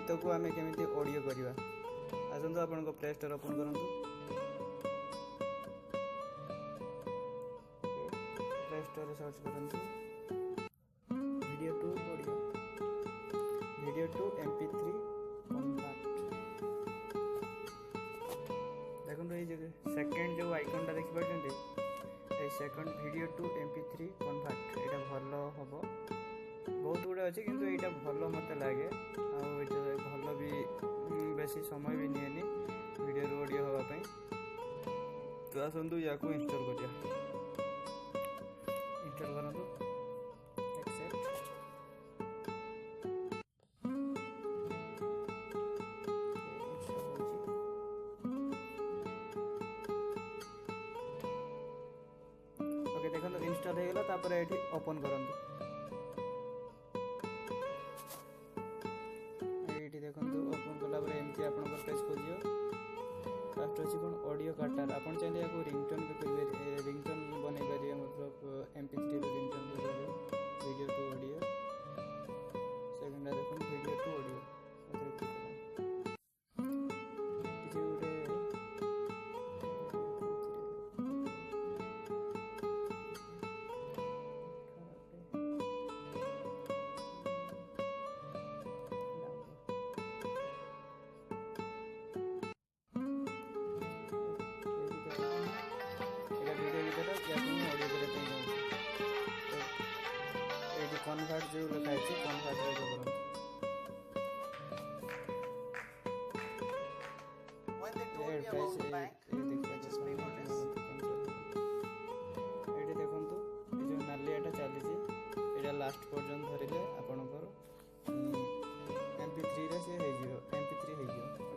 गीत को आम केमी ऑडियो करवा आसतु आप प्ले स्टोर ओपन करूँ प्ले स्टोर सर्च करूँ वीडियो टू MP3 कन्वर्ट देखो ये सेकेंड जो आइकन टा देखिए second video to MP3 convert यहाँ भल हम बहुत गुड़े अच्छे किंतु यहाँ भल मत लगे भल भी बेसी समय भी निएनी वीडियो रू ऑडियो हाँपाई तो आसतु या इंस्टॉल करिया इंस्टॉल करूँ ओके देखो इंस्टॉल हो गला ये ओपन करूँ ये देखो ओपन कला एमती आप पेज खोज फास्ट अच्छी कौन ऑडियो कार्टर आप चाहिए या रिंगटोन भी करेंगे रिंगटोन बन पारे मतलब MP3 ringtone video to audio second देखो वीडियो टू ऑडियो कन्वर्ट जो लिखाई कन्वर्ट देखो ये नालियाटा चली लास्ट पर्यटन धरले आपणकर MP3 रे से MP3 हो